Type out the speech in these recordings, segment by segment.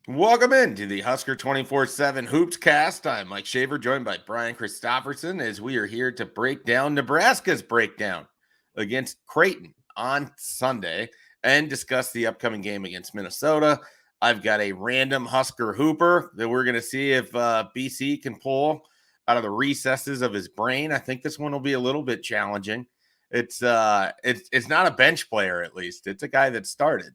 Welcome into the Husker247 HoopsCast. I'm Mike Schaefer, joined by Brian Christopherson, as we are here to break down Nebraska's breakdown against Creighton on Sunday and discuss the upcoming game against Minnesota. I've got a random Husker Hooper that we're going to see if BC can pull out of the recesses of his brain. I think this one will be a little bit challenging. It's not a bench player, at least. It's a guy that started.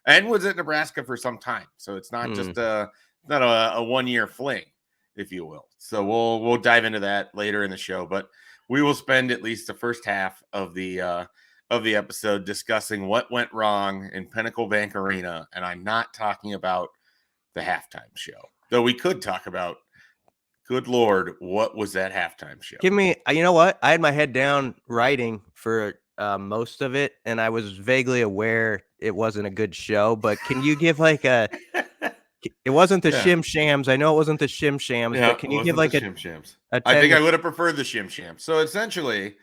And was at Nebraska for some time. So it's not just a 1 year fling, if you will. So we'll dive into that later in the show, but we will spend at least the first half of the episode discussing what went wrong in Pinnacle Bank Arena. And I'm not talking about the halftime show, though we could talk about, good Lord, what was that halftime show? Give me, you know what? I had my head down writing for most of it, and I was vaguely aware it wasn't a good show, but can you give like it wasn't the Shim Shams. I know it wasn't the Shim Shams, but can you give like Shim Shams? I think I would have preferred the Shim Shams. So essentially,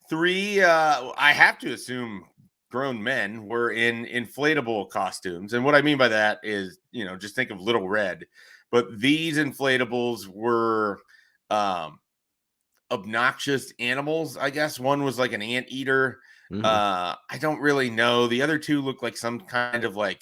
three, I have to assume grown men were in inflatable costumes. And what I mean by that is, just think of Little Red. But these inflatables were obnoxious animals, I guess. One was like an anteater. Mm-hmm. I don't really know. The other two look like some kind of like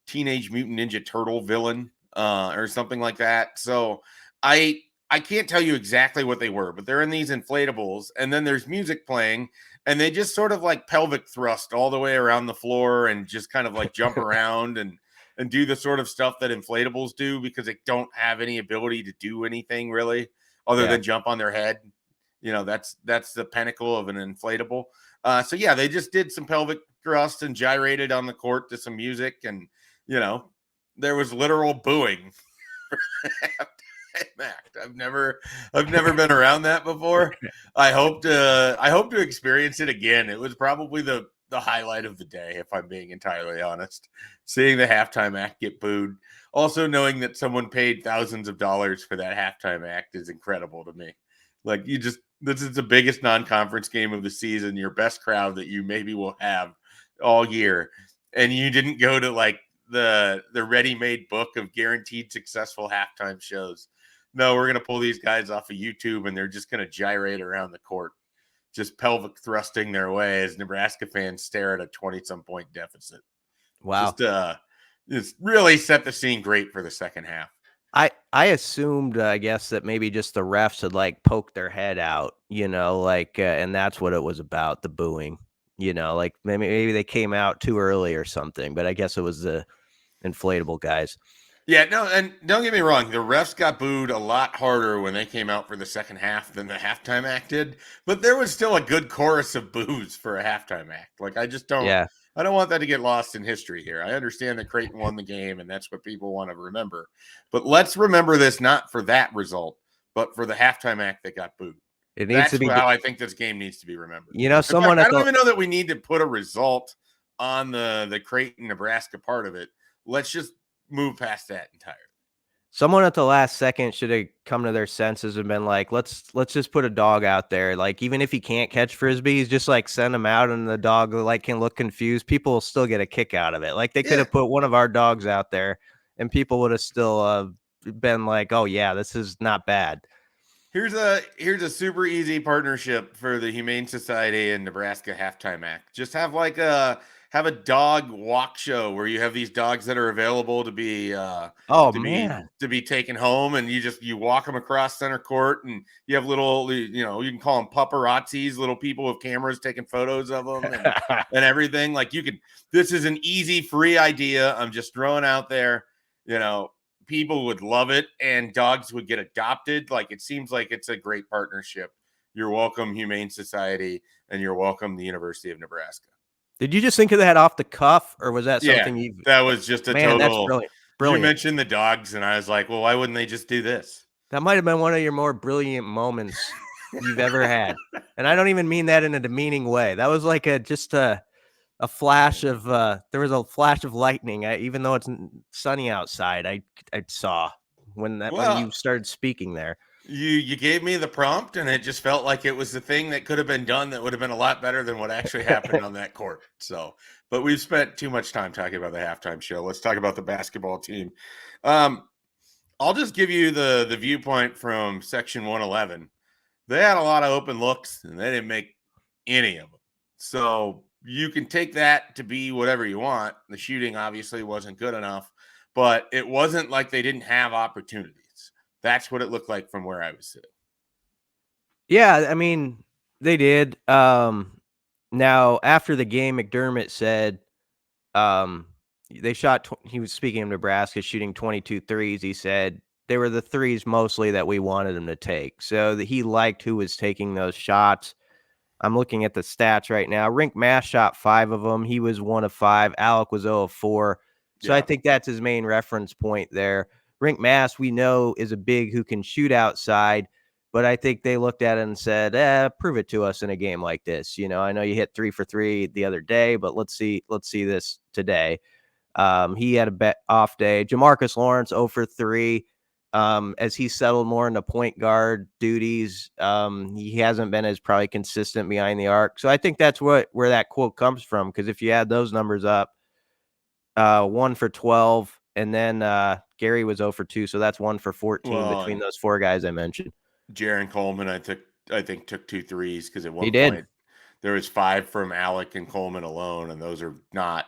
Teenage Mutant Ninja Turtle villain or something like that. So I can't tell you exactly what they were, but they're in these inflatables, and then there's music playing, and they just sort of like pelvic thrust all the way around the floor and just kind of like jump around and do the sort of stuff that inflatables do, because they don't have any ability to do anything really other than jump on their head. That's the pinnacle of an inflatable. So yeah, they just did some pelvic thrust and gyrated on the court to some music, and there was literal booing for the act. I've never been around that before. I hope to experience it again. It was probably the highlight of the day, if I'm being entirely honest. Seeing the halftime act get booed, also knowing that someone paid thousands of dollars for that halftime act, is incredible to me. Like, this is the biggest non-conference game of the season, your best crowd that you maybe will have all year, and you didn't go to like the ready-made book of guaranteed successful halftime shows. No, we're going to pull these guys off of YouTube, and they're just going to gyrate around the court, just pelvic thrusting their way as Nebraska fans stare at a 20-some point deficit. Wow. It's really set the scene great for the second half. I assumed, I guess, that maybe just the refs had like poked their head out, and that's what it was about, the booing, like maybe they came out too early or something, but I guess it was the inflatable guys. Yeah, no, and don't get me wrong, the refs got booed a lot harder when they came out for the second half than the halftime act did, but there was still a good chorus of boos for a halftime act. Like, I don't want that to get lost in history here. I understand that Creighton won the game, and that's what people want to remember. But let's remember this not for that result, but for the halftime act that got booed. That's how I think this game needs to be remembered. I don't even know that we need to put a result on the Creighton, Nebraska part of it. Let's just move past that entirely. Someone at the last second should have come to their senses and been like, let's just put a dog out there. Like, even if he can't catch frisbees, just like send him out, and the dog like can look confused. People will still get a kick out of it. Like, they could have put one of our dogs out there, and people would have still been like, oh yeah, this is not bad. Here's a super easy partnership for the Humane Society and Nebraska halftime act. Just have like a dog walk show where you have these dogs that are available to be to be taken home, and you walk them across center court, and you have little, you can call them paparazzis, little people with cameras taking photos of them and everything. Like, this is an easy, free idea I'm just throwing out there. People would love it, and dogs would get adopted. Like, it seems like it's a great partnership. You're welcome, Humane Society, and you're welcome, the University of Nebraska. Did you just think of that off the cuff, or was that something that was just a total... That's brilliant. You mentioned the dogs, and I was like, well, why wouldn't they just do this? That might have been one of your more brilliant moments you've ever had. And I don't even mean that in a demeaning way. That was like a flash of there was a flash of lightning. Even though it's sunny outside, I saw when you started speaking there. You gave me the prompt, and it just felt like it was the thing that could have been done that would have been a lot better than what actually happened on that court. So, but we've spent too much time talking about the halftime show. Let's talk about the basketball team. I'll just give you the viewpoint from section 111. They had a lot of open looks, and they didn't make any of them. So you can take that to be whatever you want. The shooting obviously wasn't good enough, but it wasn't like they didn't have opportunities. That's what it looked like from where I was sitting. Yeah, I mean, they did. Now after the game, McDermott said, um, they shot. He was speaking of Nebraska shooting 22 threes. He said they were the threes mostly that we wanted him to take. So that he liked who was taking those shots. I'm looking at the stats right now. Rink Mass shot 5 of them. He was 1 of 5. Alec was 0 of 4. So I Yeah. think that's his main reference point there. Rink Mass, we know, is a big who can shoot outside, but I think they looked at it and said, prove it to us in a game like this. You know, I know you hit 3 for 3 the other day, but let's see this today. He had a off day. Jamarcus Lawrence 0 for 3. As he settled more into point guard duties, he hasn't been as probably consistent behind the arc. So I think that's where that quote comes from. Because if you add those numbers up, 1 for 12, and then Gary was 0 for 2, so that's 1 for 14 Well, between and those 4 guys I mentioned. Jaron Coleman, I think took 2 threes because at He one did. point there was 5 from Alec and Coleman alone, and those are not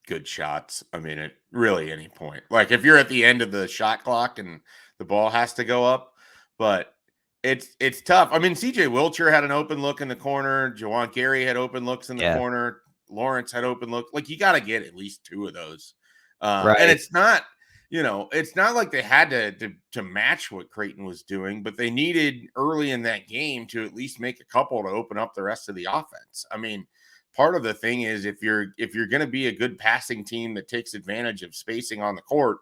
good shots. I mean, at really any point. Like if you're at the end of the shot clock and the ball has to go up, but it's tough. I mean, CJ Wilcher had an open look in the corner. Jawan Gary had open looks in the Yeah. corner. Lawrence had open look. Like you got to get at least 2 of those. And Right. it's not, it's not like they had to match what Creighton was doing, but they needed early in that game to at least make a couple to open up the rest of the offense. I mean, part of the thing is if you're going to be a good passing team that takes advantage of spacing on the court,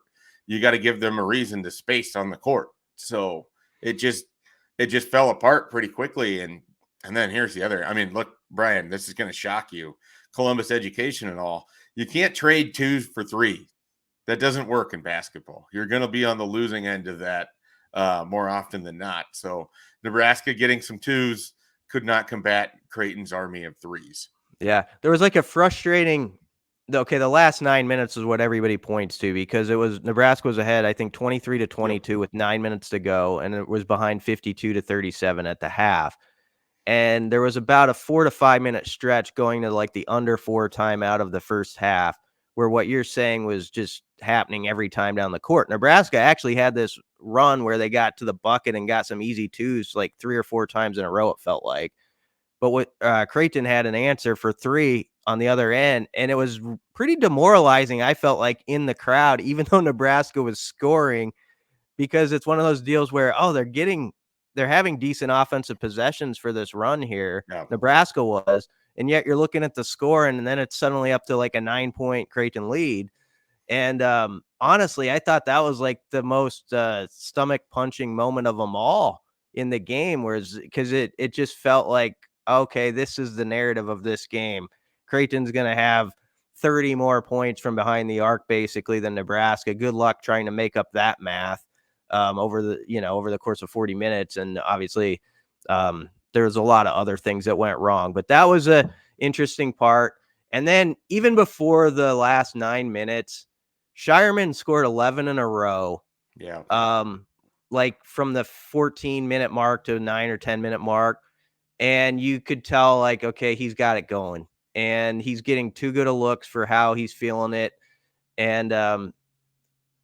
you got to give them a reason to space on the court. So it just fell apart pretty quickly. And then here's the other. I mean, look, Brian, this is going to shock you. Columbus education and all. You can't trade 2s for 3. That doesn't work in basketball. You're going to be on the losing end of that more often than not. So Nebraska getting some 2s could not combat Creighton's army of 3s. Yeah, there was like a frustrating. Okay, the last 9 minutes is what everybody points to because it was Nebraska was ahead, I think 23-22 with 9 minutes to go, and it was behind 52-37 at the half. And there was about a 4 to 5 minute stretch going to like the under 4 timeout of the first half, where what you're saying was just happening every time down the court. Nebraska actually had this run where they got to the bucket and got some easy 2s like 3 or 4 times in a row, it felt like. But what Creighton had an answer for 3 on the other end, and it was pretty demoralizing, I felt like, in the crowd, even though Nebraska was scoring, because it's one of those deals where, they're having decent offensive possessions for this run here. Yeah. Nebraska was, and yet you're looking at the score, and then it's suddenly up to like a 9-point Creighton lead. And honestly, I thought that was like the most stomach punching moment of them all in the game, whereas because it just felt like, okay, this is the narrative of this game. Creighton's going to have 30 more points from behind the arc basically than Nebraska. Good luck trying to make up that math over the course of 40 minutes. And obviously there's a lot of other things that went wrong, but that was a interesting part. And then even before the last 9 minutes, Shireman scored 11 in a row. Yeah. Like from the 14-minute mark to 9 or 10-minute mark. And you could tell, like, okay, he's got it going. And he's getting too good of looks for how he's feeling it. And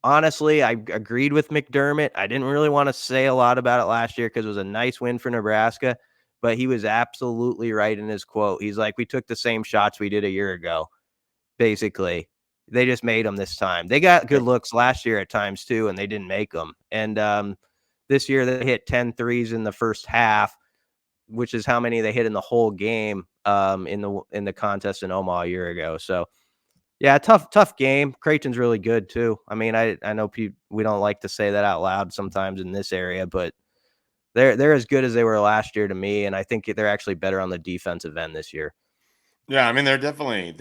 honestly, I agreed with McDermott. I didn't really want to say a lot about it last year because it was a nice win for Nebraska. But he was absolutely right in his quote. He's like, we took the same shots we did a year ago, basically. They just made them this time. They got good looks last year at times too, and they didn't make them. And this year they hit 10 threes in the first half, which is how many they hit in the whole game in the contest in Omaha a year ago. So yeah, tough game. Creighton's really good too. I mean, I know we don't like to say that out loud sometimes in this area, but they're as good as they were last year to me, and I think they're actually better on the defensive end this year. Yeah, I mean they're definitely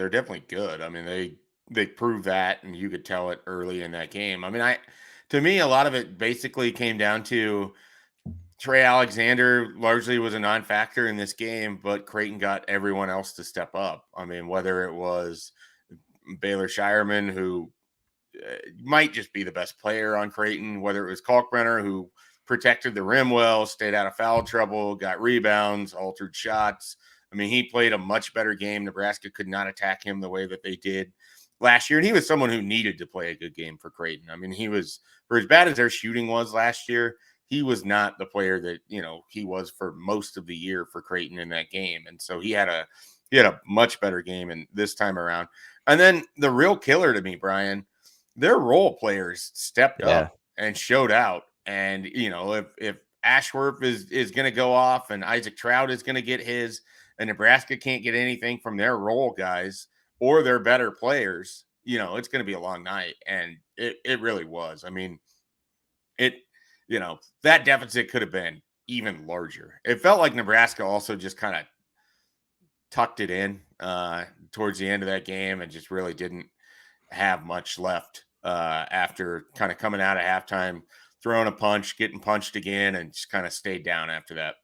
good. I mean they proved that, and you could tell it early in that game. I mean, to me a lot of it basically came down to Trey Alexander largely was a non-factor in this game, but Creighton got everyone else to step up. I mean, whether it was Baylor Shireman, who might just be the best player on Creighton, whether it was Kalkbrenner, who protected the rim well, stayed out of foul trouble, got rebounds, altered shots. I mean, he played a much better game. Nebraska could not attack him the way that they did last year. And he was someone who needed to play a good game for Creighton. I mean, he was, for as bad as their shooting was last year, he was not the player that, he was for most of the year for Creighton in that game. And so he had a much better game in this time around. And then the real killer to me, Brian, their role players stepped up and showed out. And, if Ashworth is going to go off and Isaac Trout is going to get his, and Nebraska can't get anything from their role guys or their better players, it's going to be a long night. And it really was. I mean, that deficit could have been even larger. It felt like Nebraska also just kind of tucked it in towards the end of that game and just really didn't have much left after kind of coming out of halftime, throwing a punch, getting punched again, and just kind of stayed down after that.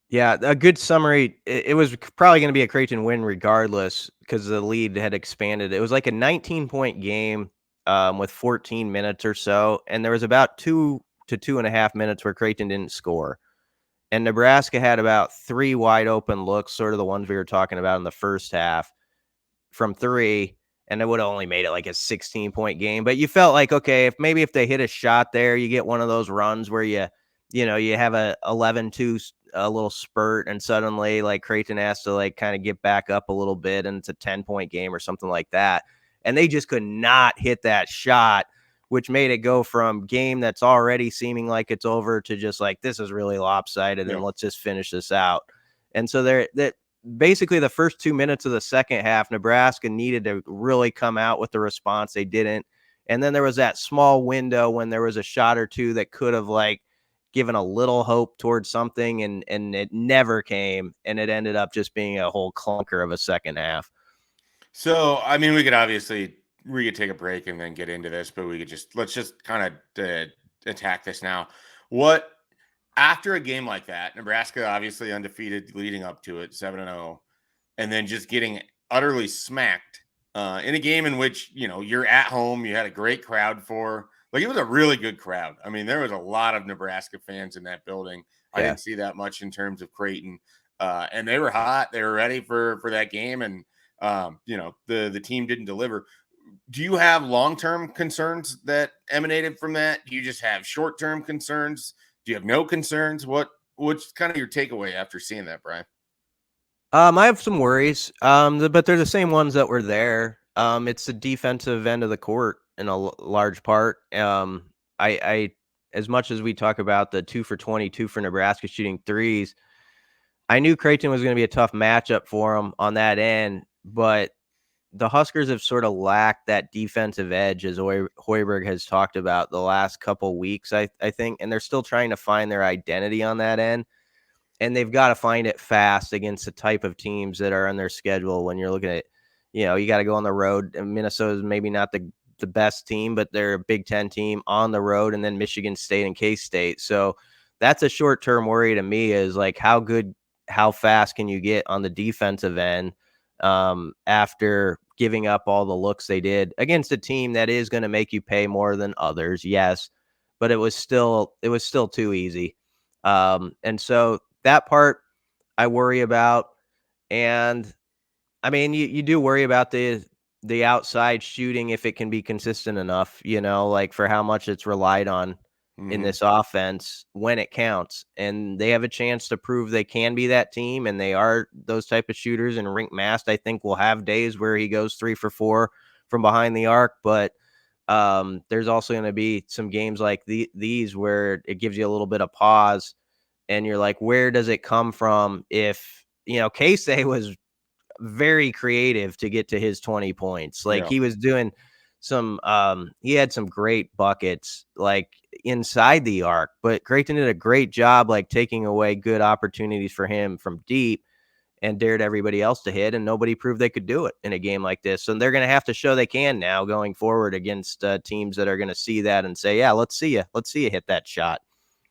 Yeah, a good summary. It was probably going to be a Creighton win regardless because the lead had expanded. It was like a 19-point game with 14 minutes or so, and there was about 2 to 2.5 minutes where Creighton didn't score. And Nebraska had about 3 wide open looks, sort of the ones we were talking about in the first half, from 3, and it would have only made it like a 16-point game. But you felt like, okay, if they hit a shot there, you get one of those runs where you have a 11-2 a little spurt, and suddenly like Creighton has to like kind of get back up a little bit, and it's a 10-point game or something like that. And they just could not hit that shot, which made it go from game that's already seeming like it's over to just like, this is really lopsided and let's just finish this out. And so that basically the first 2 minutes of the second half, Nebraska needed to really come out with the response. They didn't. And then there was that small window when there was a shot or two that could have like given a little hope towards something, and it never came. And it ended up just being a whole clunker of a second half. So, I mean, we could take a break and then get into this, but let's just kind of attack this now. After a game like that, Nebraska obviously undefeated leading up to it, 7-0, and then just getting utterly smacked in a game in which, you're at home, you had a great crowd for. Like, it was a really good crowd. I mean, there was a lot of Nebraska fans in that building. I didn't see that much in terms of Creighton. And they were hot. They were ready for that game. And, the team didn't deliver. Do you have long-term concerns that emanated from that? Do you just have short-term concerns? Do you have no concerns? What's kind of your takeaway after seeing that, Brian? I have some worries, but they're the same ones that were there. It's the defensive end of the court in a large part. I as much as we talk about the 2 for 22 for Nebraska shooting threes, I knew Creighton was going to be a tough matchup for them on that end, but the Huskers have sort of lacked that defensive edge, as Hoiberg has talked about the last couple weeks, I think, and they're still trying to find their identity on that end. And they've got to find it fast against the type of teams that are on their schedule. When you're looking at, you got to go on the road. And Minnesota's maybe not the best team, but they're a Big Ten team on the road, and then Michigan State and K-State. So that's a short-term worry to me, is like how fast can you get on the defensive end after giving up all the looks they did against a team that is going to make you pay more than others. Yes, but it was still too easy. And so that part I worry about. And I mean, you do worry about the outside shooting, if it can be consistent enough, like for how much it's relied on in this offense when it counts. And they have a chance to prove they can be that team, and they are those type of shooters. And Rink Mast, I think, will have days where he goes 3 for 4 from behind the arc, but there's also going to be some games like these where it gives you a little bit of pause, and you're like, where does it come from? If, K-State was very creative to get to his 20 points. Like he was doing he had some great buckets like inside the arc, but Creighton did a great job like taking away good opportunities for him from deep and dared everybody else to hit, and nobody proved they could do it in a game like this. So they're going to have to show they can now going forward against teams that are going to see that and say, yeah, let's see you hit that shot.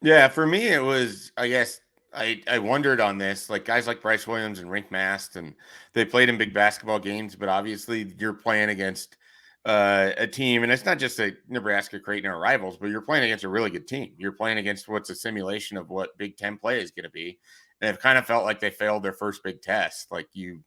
Yeah, for me, it was, I guess, I wondered on this, like guys like Bryce Williams and Rink Mast, and they played in big basketball games, but obviously you're playing against a team, and it's not just a Nebraska, Creighton are rivals, but you're playing against a really good team. You're playing against what's a simulation of what Big Ten play is going to be, and it kind of felt like they failed their first big test. Like you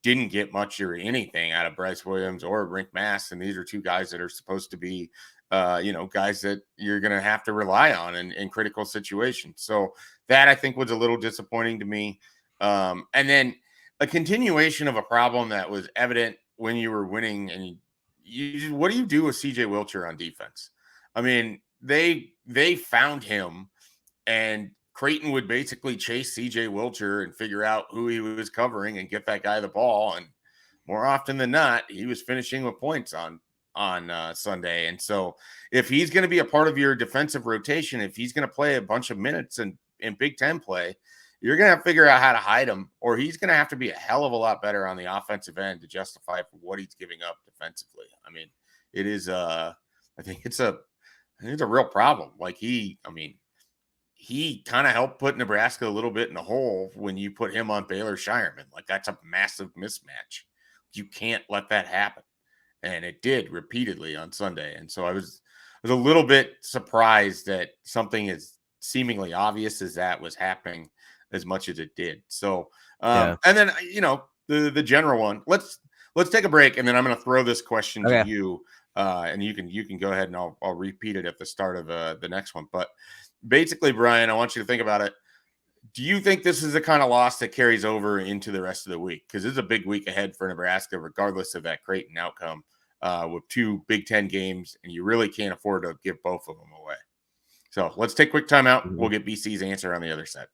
didn't get much or anything out of Bryce Williams or Rink Mast, and these are two guys that are supposed to be guys that you're going to have to rely on in critical situations. So that I think was a little disappointing to me. And then a continuation of a problem that was evident when you were winning. And what do you do with CJ Wilcher on defense? I mean, they found him, and Creighton would basically chase CJ Wilcher and figure out who he was covering and get that guy the ball. And more often than not, he was finishing with points on Sunday. And so if he's going to be a part of your defensive rotation, if he's going to play a bunch of minutes in Big Ten play, you're going to have to figure out how to hide him, or he's going to have to be a hell of a lot better on the offensive end to justify for what he's giving up defensively. I mean, it is I think it's a real problem. Like he kind of helped put Nebraska a little bit in the hole when you put him on Baylor Shireman. Like that's a massive mismatch. You can't let that happen. And it did repeatedly on Sunday. And so I was a little bit surprised that something as seemingly obvious as that was happening as much as it did. So and then the general one. Let's take a break, and then I'm going to throw this question to you, and you can go ahead and I'll repeat it at the start of the next one. But basically, Brian, I want you to think about it. Do you think this is the kind of loss that carries over into the rest of the week? Because it's a big week ahead for Nebraska, regardless of that Creighton outcome, with 2 Big Ten games, and you really can't afford to give both of them away. So let's take a quick timeout. We'll get BC's answer on the other side.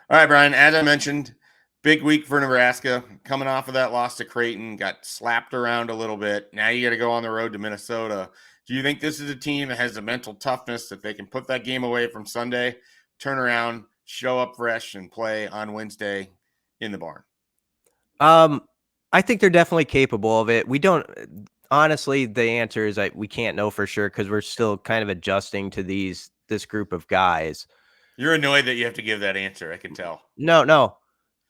All right, Brian, as I mentioned, big week for Nebraska. Coming off of that loss to Creighton, got slapped around a little bit. Now you got to go on the road to Minnesota. Do you think this is a team that has the mental toughness that they can put that game away from Sunday, turn around, show up fresh, and play on Wednesday in the barn? I think they're definitely capable of it. We don't honestly, the answer is that we can't know for sure because we're still kind of adjusting to this group of guys. You're annoyed that you have to give that answer. I can tell. No,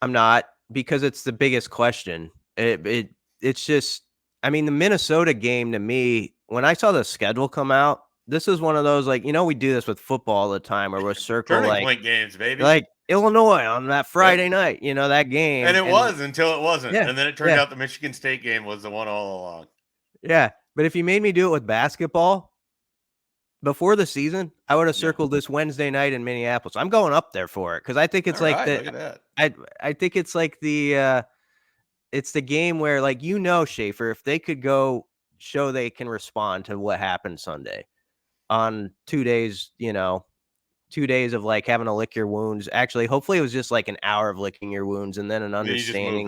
I'm not, because it's the biggest question. It's just, I mean, the Minnesota game to me, when I saw the schedule come out, this is one of those, like, we do this with football all the time where we'll circle Turning point games, baby. Like Illinois on that Friday night, that game. And it was until it wasn't. Yeah, and then it turned out the Michigan State game was the one all along. Yeah. But if you made me do it with basketball before the season, I would have circled this Wednesday night in Minneapolis. I'm going up there for it because I think it's look at that. I think it's like it's the game where, like, Schaefer, if they could go show they can respond to what happened Sunday on 2 days, 2 days of like having to lick your wounds. Actually, hopefully it was just like an hour of licking your wounds and then an understanding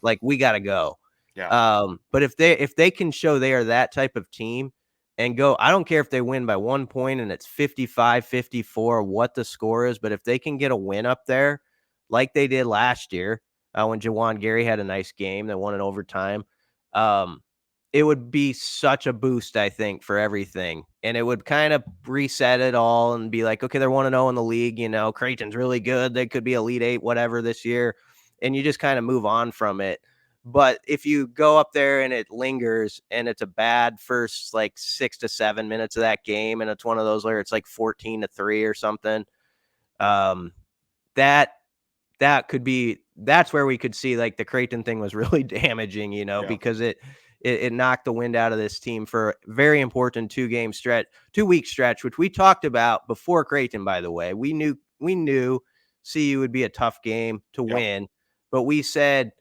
like we got to go. Yeah. But if they can show they are that type of team and go, I don't care if they win by 1 point and it's 55-54, what the score is, but if they can get a win up there like they did last year, when Jawan Gary had a nice game, they won in overtime. It would be such a boost, I think, for everything. And it would kind of reset it all and be like, okay, they're 1-0 in the league. Creighton's really good. They could be Elite 8, whatever this year. And you just kind of move on from it. But if you go up there and it lingers and it's a bad first like 6 to 7 minutes of that game, and it's one of those where it's like 14-3 or something, that could be, that's where we could see like the Creighton thing was really damaging, because it knocked the wind out of this team for a very important 2-week stretch, which we talked about before Creighton, by the way. We knew CU would be a tough game to win, but we said,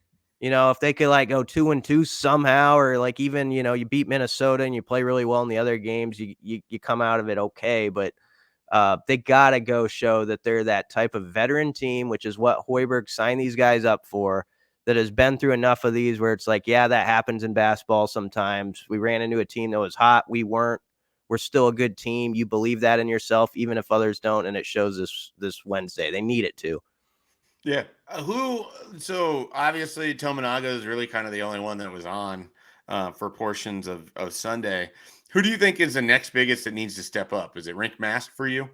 if they could like go 2-2 somehow, or like even, you beat Minnesota and you play really well in the other games, you come out of it okay. But they got to go show that they're that type of veteran team, which is what Hoiberg signed these guys up for, that has been through enough of these where it's like, yeah, that happens in basketball sometimes. We ran into a team that was hot. We weren't. We're still a good team. You believe that in yourself, even if others don't, and it shows this Wednesday. They need it to. Yeah. So obviously Tominaga is really kind of the only one that was on. for portions of Sunday. Who do you think is the next biggest that needs to step up? Is it Rink Mast for you?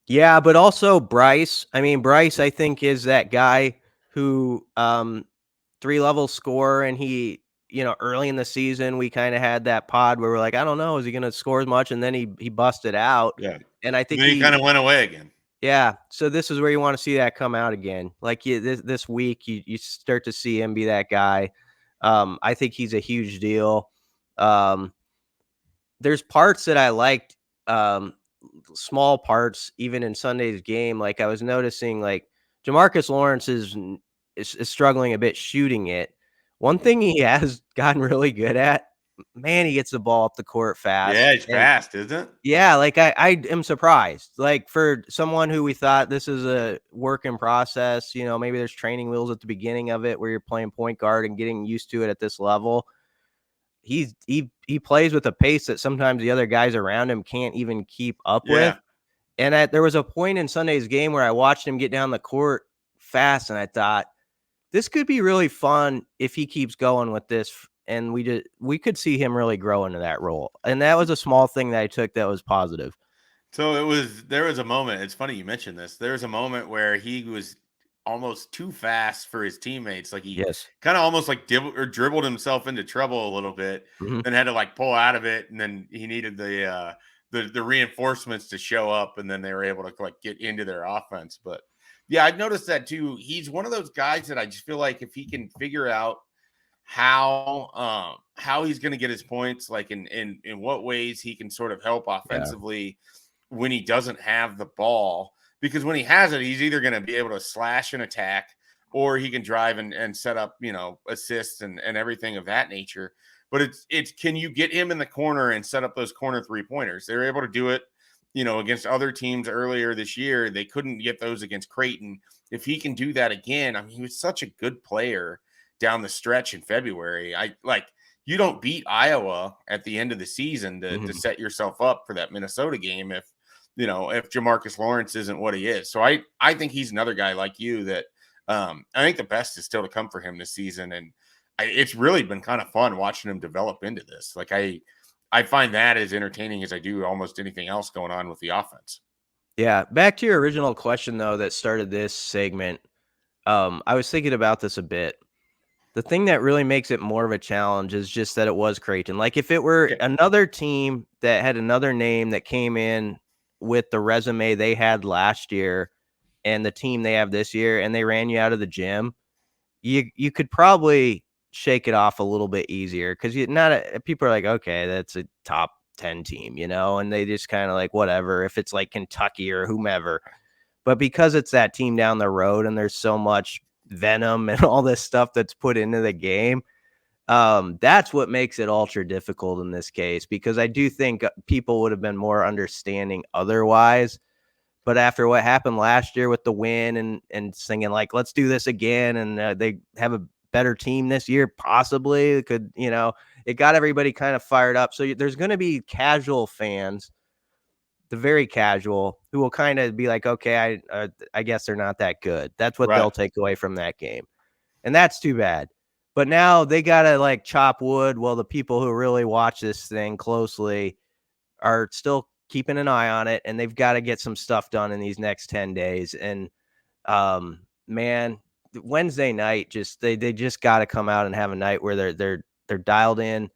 Yeah, but also Bryce. I mean, Bryce, I think, is that guy who 3-level scorer, and he, early in the season we kind of had that pod where we're like, I don't know, is he going to score as much? And then he busted out, Yeah. and I And think then he kind of went away again. yeah. So this is where you want to see that come out again. Like this week, you start to see him be that guy. I think he's a huge deal. Um, there's parts that I liked. Small parts, even in Sunday's game. Like I was noticing, like Jamarcus Lawrence is struggling a bit shooting it. One thing he has gotten really good at, man, he gets the ball up the court fast. Yeah, it's And fast, isn't it? yeah, like I am surprised. Like for someone who we thought this is a work in process, maybe there's training wheels at the beginning of it where you're playing point guard and getting used to it at this level. He plays with a pace that sometimes the other guys around him can't even keep up with. Yeah. And there was a point in Sunday's game where I watched him get down the court fast, and I thought this could be really fun if he keeps going with this. And we could see him really grow into that role. And that was a small thing that I took that was positive. So there was a moment. It's funny you mentioned this. There was a moment where he was almost too fast for his teammates. Like he Yes. kind of almost like dribbled himself into trouble a little bit, Mm-hmm. then had to like pull out of it, and then he needed the reinforcements to show up, and then they were able to like get into their offense. But yeah, I've noticed that too. He's one of those guys that I just feel like if he can figure out how he's going to get his points, like in what ways he can sort of help offensively when he doesn't have the ball, because when he has it, he's either going to be able to slash and attack, or he can drive and set up, assists and everything of that nature. But it's can you get him in the corner and set up those corner 3-pointers? They're able to do it, against other teams earlier this year. They couldn't get those against Creighton. If he can do that again, I mean, he was such a good player down the stretch in February. You don't beat Iowa at the end of the season to set yourself up for that Minnesota game if Jamarcus Lawrence isn't what he is. So I think he's another guy like you that I think the best is still to come for him this season. And it's really been kind of fun watching him develop into this. Like I find that as entertaining as I do almost anything else going on with the offense. Yeah. Back to your original question, though, that started this segment. I was thinking about this a bit. The thing that really makes it more of a challenge is just that it was Creighton. Like if it were another team that had another name that came in with the resume they had last year and the team they have this year, and they ran you out of the gym, you could probably shake it off a little bit easier, because people are like, okay, that's a top 10 team, and they just kind of like whatever if it's like Kentucky or whomever. But because it's that team down the road and there's so much venom and all this stuff that's put into the game, that's what makes it ultra difficult in this case, because I do think people would have been more understanding otherwise. But after what happened last year with the win and singing like, let's do this again, and they have a better team this year, possibly it could, it got everybody kind of fired up. So there's going to be casual fans, the very casual, who will kind of be like, okay, I guess they're not that good. That's what they'll Right. take away from that game. And that's too bad. But now they got to like chop wood. Well, the people who really watch this thing closely are still keeping an eye on it, and they've got to get some stuff done in these next 10 days. And man, Wednesday night, they just got to come out and have a night where they're dialed in,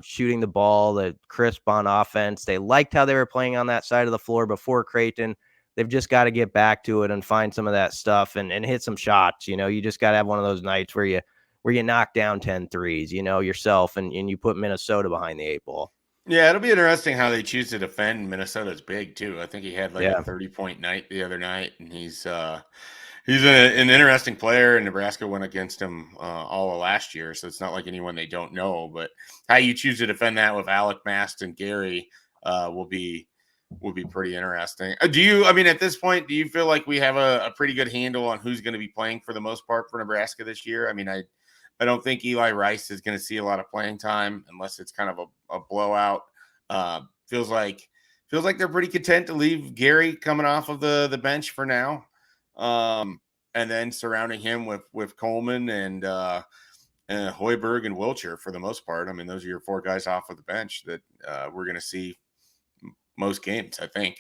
shooting the ball, the crisp on offense. They liked how they were playing on that side of the floor before Creighton. They've just got to get back to it and find some of that stuff and hit some shots. You just got to have one of those nights where you knock down 10 threes, yourself, and you put Minnesota behind the 8 ball. Yeah, it'll be interesting how they choose to defend Minnesota's big too. I think he had like a 30-point night the other night, and he's an interesting player. And Nebraska went against him all of last year, so it's not like anyone they don't know. But how you choose to defend that with Alec Mast and Gary will be pretty interesting. At this point, do you feel like we have a pretty good handle on who's going to be playing for the most part for Nebraska this year? I mean, I don't think Eli Rice is going to see a lot of playing time unless it's kind of a blowout. Feels like they're pretty content to leave Gary coming off of the bench for now, and then surrounding him with Coleman and Hoiberg and Wilcher for the most part. I mean, those are your 4 guys off of the bench that we're going to see most games, I think.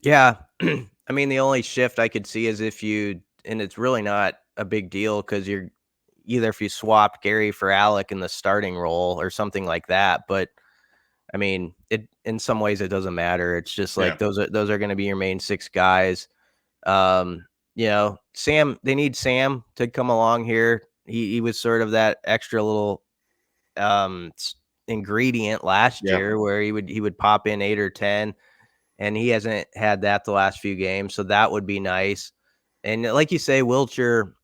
Yeah. I mean, the only shift I could see is and it's really not a big deal because you're either if you swapped Gary for Alec in the starting role or something like that. But I mean, in some ways it doesn't matter. It's just like those are going to be your main 6 guys. Sam, they need Sam to come along here. He was sort of that extra little ingredient last year where he would pop in 8 or 10, and he hasn't had that the last few games, so that would be nice. And like you say, Wilcher,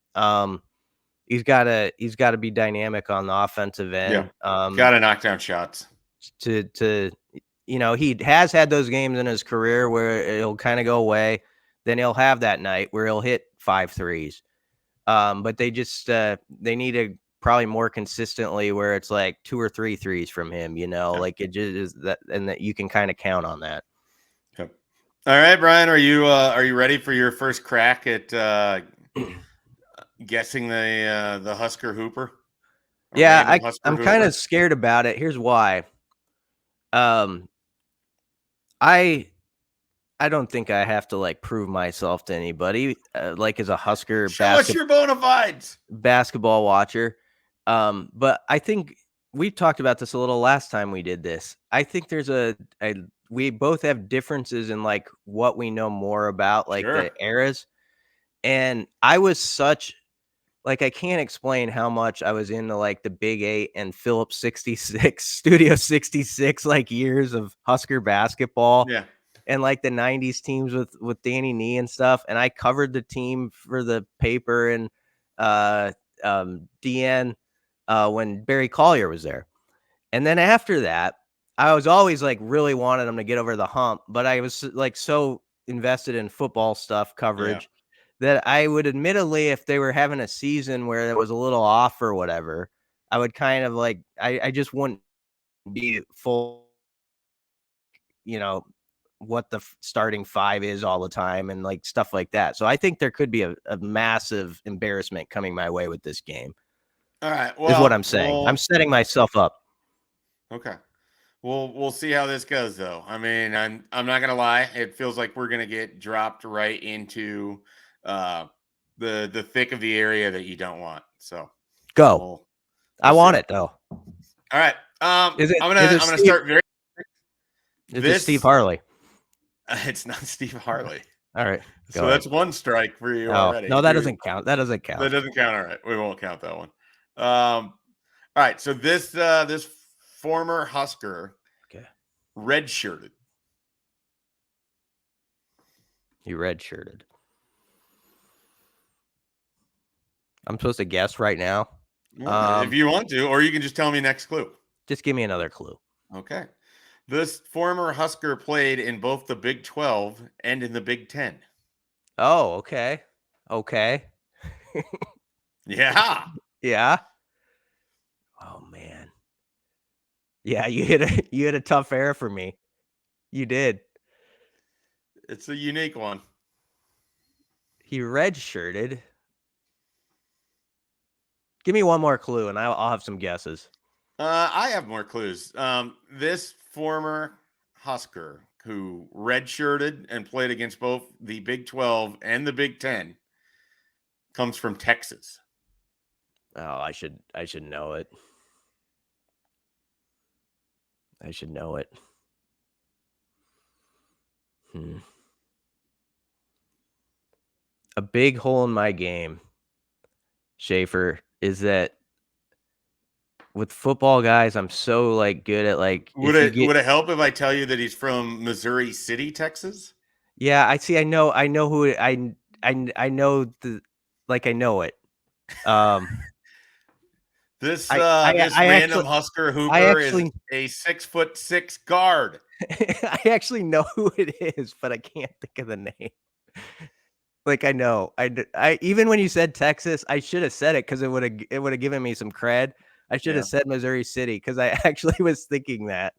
he's got to be dynamic on the offensive end. Got to knock down shots. To he has had those games in his career where it'll kind of go away. Then he'll have that night where he'll hit 5 threes. But they just they need to probably more consistently where it's like 2 or 3 threes from him, like it just is that, and that you can kind of count on that. Yep. All right, Brian, are you ready for your first crack at guessing the Husker Hooper? Yeah, I'm kind of scared about it. Here's why. I don't think I have to like prove myself to anybody. Like as a Husker show us your bona fides basketball watcher. But I think we talked about this a little last time we did this. I think there's we both have differences in like what we know more about, like the eras. And I was I can't explain how much I was into like the Big 8 and Phillips 66, Studio 66, like years of Husker basketball. Yeah. And like the 90s teams with Danny Nee and stuff. And I covered the team for the paper and DN when Barry Collier was there. And then after that, I was always like really wanted him to get over the hump, but I was like so invested in football stuff coverage that I would admittedly, if they were having a season where it was a little off or whatever, I would kind of like, I just wouldn't be full, what the starting 5 is all the time and like stuff like that. So I think there could be a massive embarrassment coming my way with this game. All right. Is what I'm saying. I'm setting myself up. Okay. We'll see how this goes though. I mean, I'm not going to lie. It feels like we're going to get dropped right into the thick of the area that you don't want. So go. I want it though. All right. I'm going to start very. Is it Steve Harley? It's not Steve Harley. All right. So ahead. That's 1 strike for you already. No, that doesn't count. That doesn't count. That doesn't count. All right. We won't count that one. All right. So this former Husker redshirted. He redshirted. I'm supposed to guess right now. If you want to, or you can just tell me next clue. Just give me another clue. Okay. This former Husker played in both the Big 12 and in the Big 10. Oh, okay. Okay. Yeah. Yeah. Oh man. Yeah, you hit a tough air for me. You did. It's a unique one. He redshirted. Give me one more clue, and I'll have some guesses. I have more clues. This former Husker who redshirted and played against both the Big 12 and the Big 10 comes from Texas. Oh, I should know it. I should know it. A big hole in my game, Schaefer, is that with football guys, I'm so like good at like. Would it help if I tell you that he's from Missouri City, Texas? Yeah, I see. I know who I know the I know it. This random Husker Hooper is a 6'6" guard. I actually know who it is, but I can't think of the name. Like I know, I even when you said Texas, I should have said it because it would have given me some cred. I should have said Missouri City because I actually was thinking that.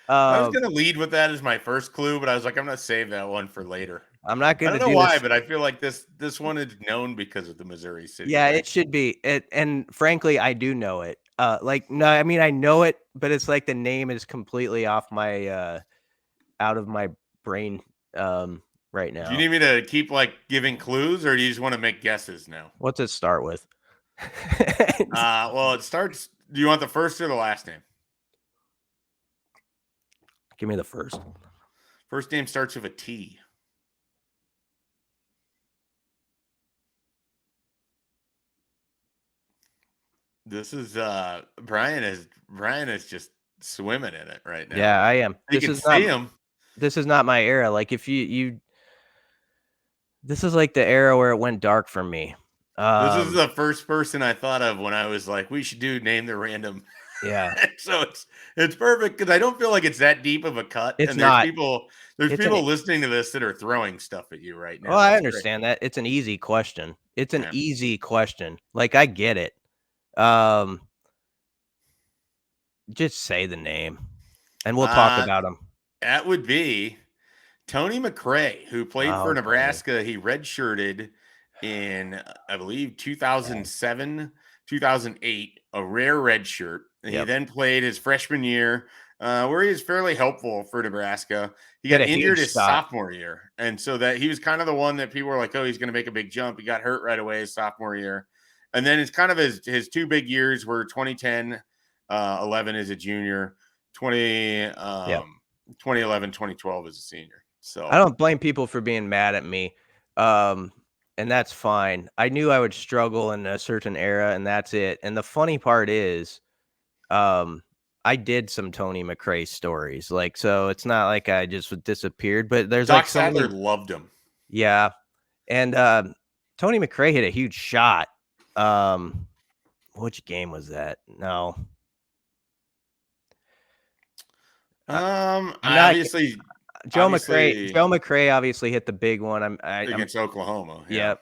I was going to lead with that as my first clue, but I was like, I'm going to save that one for later. I'm not I going to don't know do why, this. but I feel like this one is known because of the Missouri City Yeah, thing. it should be. And frankly, I do know it. No, I mean I know it, but it's like the name is completely off my out of my brain right Do you now. need me to keep like giving clues, or do you just want to make guesses now? What's it start with? Well, it starts. Do you want the first or the last name? Give me the first. First name starts with a T. This is Brian is just swimming in it right now. Yeah, I am. You can see him. This is not my era. Like if you this is like the era where it went dark for me. This is the first person I thought of when I was like, we should do name the random. Yeah. So it's perfect because I don't feel like it's that deep of a cut. It's And there's not. people listening to this that are throwing stuff at you right Oh, now. I It's great. understand that. It's an easy question. It's an Yeah. easy question. Like I get it. Um just say the name and we'll talk about him. That would be Tony McRae, who played for Oh, Tony. Nebraska. He redshirted in, I believe, 2007, 2008, a rare red shirt. And he Yep. then played his freshman year, where he was fairly helpful for Nebraska. He He had got a injured huge his shot. sophomore year. And so that he was kind of the one that people were like, oh, he's going to make a big jump. He got hurt right away his sophomore year. And then it's kind of his two big years were 2010, 11 as a junior, 2011, 2012 as a senior. So I don't blame people for being mad at me. And that's fine. I knew I would struggle in a certain era, and that's it. And the funny part is, I did some Tony McRae stories. Like, so it's not like I just disappeared, but there's Doc like so Sadler many. loved him. Yeah. And Tony McRae hit a huge shot. Which game was that? No. I'm not Obviously Joe McRae obviously hit the big one. I'm against Oklahoma. Yeah. Yep.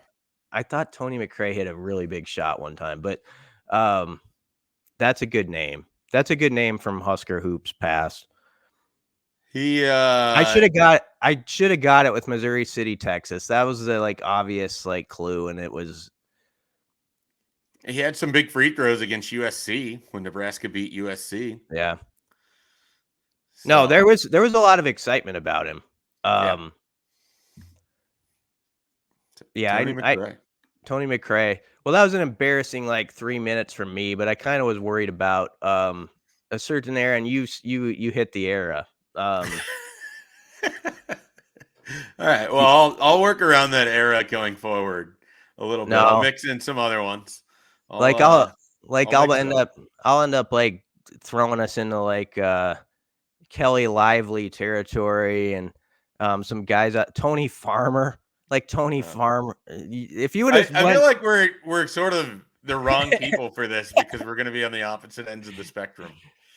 I thought Tony McRae hit a really big shot one time, but that's a good name. That's a good name from Husker Hoops past. He I should have got it with Missouri City, Texas. That was the like obvious like clue, and it was he had some big free throws against USC when Nebraska beat USC. yeah. So, No, there was a lot of excitement about him. yeah. Yeah, Tony McRae. Tony McRae. Well, that was an embarrassing like 3 minutes for me, but I kind of was worried about a certain era, and you hit the era. All right. Well, I'll work around that era going forward a little bit. I'll No, mix in some other ones. I'll I'll mix it up. I'll end up like throwing us into like Kelly Lively territory and some guys Tony Farmer. Like Tony Farmer. If you would have I feel like we're sort of the wrong people for this because we're going to be on the opposite ends of the spectrum.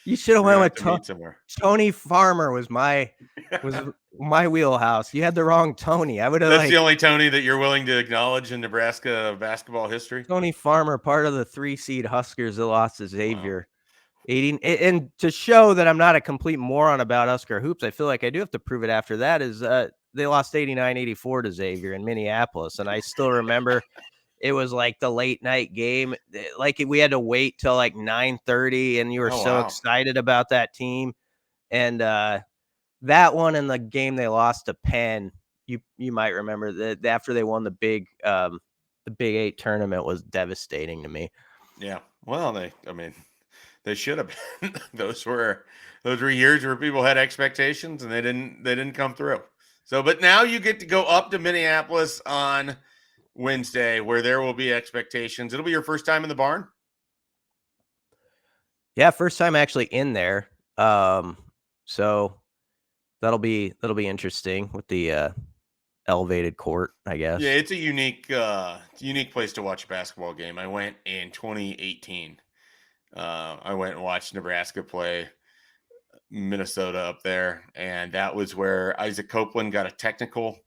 You should have went with somewhere. Tony Farmer was my wheelhouse. You had the wrong Tony. I would have. That's the only Tony that you're willing to acknowledge in Nebraska basketball history. Tony Farmer, part of the 3-seed Huskers that lost to Xavier. Wow. And to show that I'm not a complete moron about Husker hoops, I feel like I do have to prove it after that is they lost 89-84 to Xavier in Minneapolis. And I still remember it was like the late night game. Like we had to wait till like 9:30 and you were excited about that team. And that one and the game they lost to Penn, you might remember that after they won the Big 8 tournament was devastating to me. Yeah. Well, they should have been. Those were years where people had expectations and they didn't come through. So, but now you get to go up to Minneapolis on Wednesday where there will be expectations. It'll be your first time in the barn. Yeah, first time actually in there. So that'll be interesting with the elevated court, I guess. Yeah, it's a unique place to watch a basketball game. I went in 2018. I went and watched Nebraska play Minnesota up there, and that was where Isaac Copeland got a technical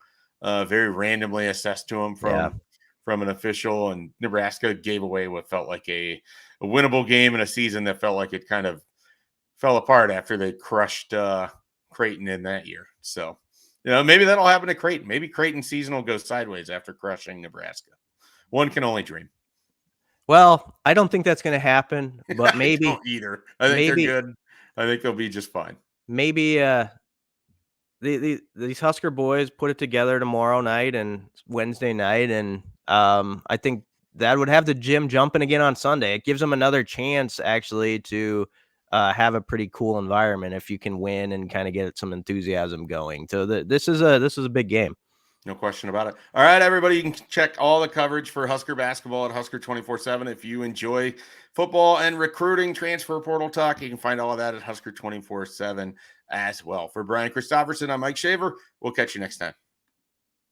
very randomly assessed to him from an official, and Nebraska gave away what felt like a winnable game in a season that felt like it kind of fell apart after they crushed Creighton in that year. So Maybe that'll happen to Creighton. Maybe Creighton's season will go sideways after crushing Nebraska. One can only dream. Well, I don't think that's going to happen, but I maybe don't either. I think they're good. I think they'll be just fine. Maybe these Husker boys put it together tomorrow night and Wednesday night, and I think that would have the gym jumping again on Sunday. It gives them another chance actually to have a pretty cool environment if you can win and kind of get some enthusiasm going. So this is a big game. No question about it. All right, everybody, you can check all the coverage for Husker basketball at Husker247. If you enjoy football and recruiting, transfer portal talk, you can find all of that at Husker247 as well. For Brian Christopherson, I'm Mike Schaefer. We'll catch you next time.